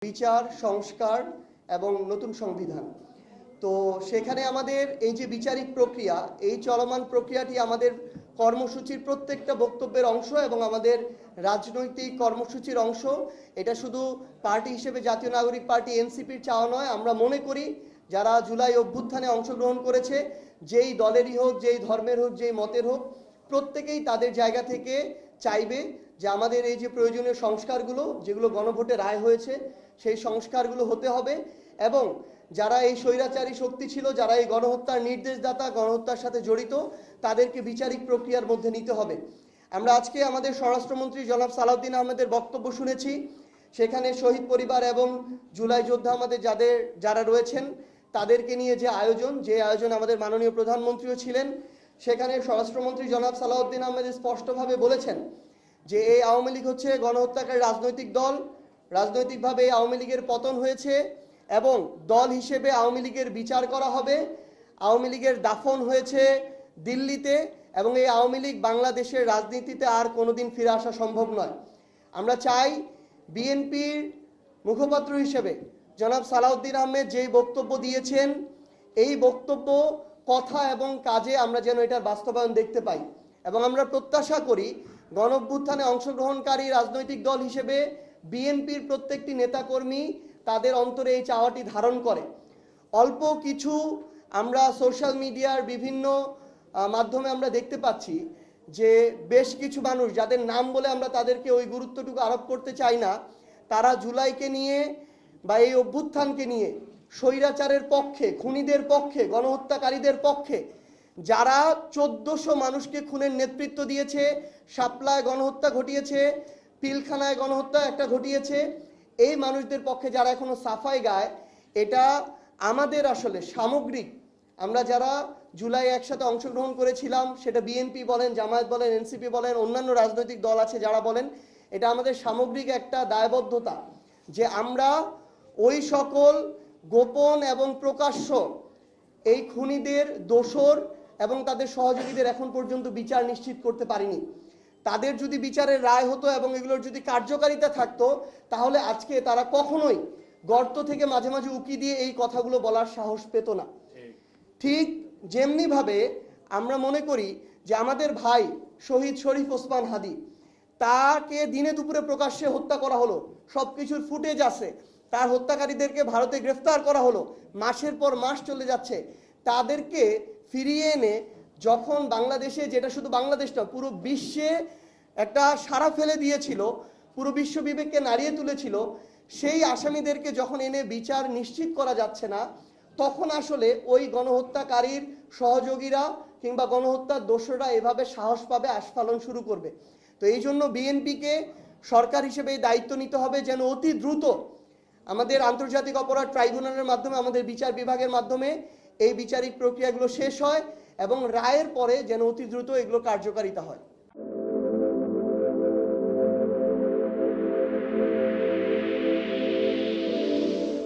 বিচার সংস্কার এবং নতুন সংবিধান। তো সেখানে আমাদের এই যে বিচারিক প্রক্রিয়া, এই চলমান প্রক্রিয়াটি আমাদের কর্মসূচির প্রত্যেকটা বক্তব্যের অংশ এবং আমাদের রাজনৈতিক কর্মসূচির অংশ। এটা শুধু পার্টি হিসেবে জাতীয় নাগরিক পার্টি এনসিপির চাওয়া নয়। আমরা মনে করি যারা জুলাই অভ্যুত্থানে অংশগ্রহণ করেছে, যেই দলেরই হোক, যেই ধর্মের হোক, যেই মতের হোক, প্রত্যেকেই তাদের জায়গা থেকে চাইবে যে আমাদের এই যে প্রয়োজনীয় সংস্কারগুলো, যেগুলো গণভোটে রায় হয়েছে, সেই সংস্কারগুলো হতে হবে এবং যারা এই স্বৈরাচারী শক্তি ছিল, যারা এই গণহত্যার নির্দেশদাতা, গণহত্যার সাথে জড়িত, তাদেরকে বিচারিক প্রক্রিয়ার মধ্যে নিতে হবে। আমরা আজকে আমাদের স্বরাষ্ট্রমন্ত্রী জনাব সালাউদ্দিন আহমেদের বক্তব্য শুনেছি। সেখানে শহীদ পরিবার এবং জুলাই যোদ্ধা আমাদের যারা রয়েছেন তাদেরকে নিয়ে যে আয়োজন আমাদের মাননীয় প্রধানমন্ত্রীও ছিলেন। সেখানে স্বরাষ্ট্রমন্ত্রী জনাব সালাউদ্দিন আহমেদ স্পষ্টভাবে বলেছেন যে এই আওয়ামী লীগ হচ্ছে গণহত্যাকারী রাজনৈতিক দল। রাজনৈতিকভাবে এই আওয়ামী লীগের পতন হয়েছে এবং দল হিসেবে আওয়ামী লীগের বিচার করা হবে। আওয়ামী লীগের দাফন হয়েছে দিল্লিতে এবং এই আওয়ামী লীগ বাংলাদেশের রাজনীতিতে আর কোনোদিন ফিরে আসা সম্ভব নয়। আমরা চাই বিএনপির মুখপাত্র হিসেবে জনাব সালাউদ্দিন আহমেদ যেই বক্তব্য দিয়েছেন, এই বক্তব্য, কথা এবং কাজে আমরা যেন এটার বাস্তবায়ন দেখতে পাই এবং আমরা প্রত্যাশা করি গণঅভ্যুত্থানে অংশগ্রহণকারী রাজনৈতিক দল হিসেবে বিএনপির প্রত্যেকটি নেতাকর্মী তাদের অন্তরে এই চাওয়াটি ধারণ করে। অল্প কিছু আমরা সোশ্যাল মিডিয়ার বিভিন্ন মাধ্যমে আমরা দেখতে পাচ্ছি যে বেশ কিছু মানুষ, যাদের নাম বলে আমরা তাদেরকে ওই গুরুত্বটুকু আরোপ করতে চাই না, তারা জুলাইকে নিয়ে বা এই অভ্যুত্থানকে নিয়ে স্বৈরাচারের পক্ষে, খুনিদের পক্ষে, গণহত্যাকারীদের পক্ষে, যারা 1400 মানুষকে খুনের নেতৃত্ব দিয়েছে, শাপলায় গণহত্যা ঘটিয়েছে, পিলখানায় গণহত্যা একটা ঘটিয়েছে, এই মানুষদের পক্ষে যারা এখনো সাফাই গায়, এটা আমাদের আসলে সামগ্রিক, আমরা যারা জুলাই একসাথে অংশগ্রহণ করেছিলাম, সেটা বিএনপি বলেন, জামায়াত বলেন, এনসিপি বলেন, অন্যান্য রাজনৈতিক দল আছে যারা বলেন, এটা আমাদের সামগ্রিক একটা দায়বদ্ধতা যে আমরা ওই সকল গোপন এবং প্রকাশ্য এই খুনিদের দোষর এবং তাদের সহযোগীদের এখন পর্যন্ত বিচার নিশ্চিত করতে পারিনি। তাদের যদি বিচারের রায় হতো এবং এগুলোর যদি কার্যকারিতা থাকতো, তাহলে আজকে তারা কখনোই গর্ত থেকে মাঝে মাঝে উকি দিয়ে এই কথাগুলো বলার সাহস পেত না। ঠিক যেমনিভাবে আমরা মনে করি যে আমাদের ভাই শহীদ শরীফ ওসমান হাদি, তাকে দিনে দুপুরে প্রকাশ্যে হত্যা করা হলো, সব কিছুর ফুটেজ আছে, তার হত্যাকারীদেরকে ভারতে গ্রেফতার করা হলো, মাসের পর মাস চলে যাচ্ছে, তাদেরকে ফিরিয়ে এনে যখন বাংলাদেশে, যেটা শুধু বাংলাদেশ না, পুরো বিশ্বে একটা সাড়া ফেলে দিয়েছিল, পুরো বিশ্ব বিবেককে নাড়িয়ে তুলেছিল, সেই আসামিদেরকে যখন এনে বিচার নিশ্চিত করা যাচ্ছে না, তখন আসলে ওই গণহত্যাকারীর সহযোগীরা কিংবা গণহত্যার দোষরা এভাবে সাহস পাবে, আস্ফালন শুরু করবে। তো এই জন্য বিএনপিকে সরকার হিসেবে এই দায়িত্ব নিতে হবে যেন অতি দ্রুত আমাদের আন্তর্জাতিক অপরাধ ট্রাইব্যুনালের মাধ্যমে, আমাদের বিচার বিভাগের মাধ্যমে এই বিচারিক প্রক্রিয়াগুলো শেষ হয় এবং রায়ের পরে যেন অতি দ্রুত এগুলো কার্যকারিতা হয়।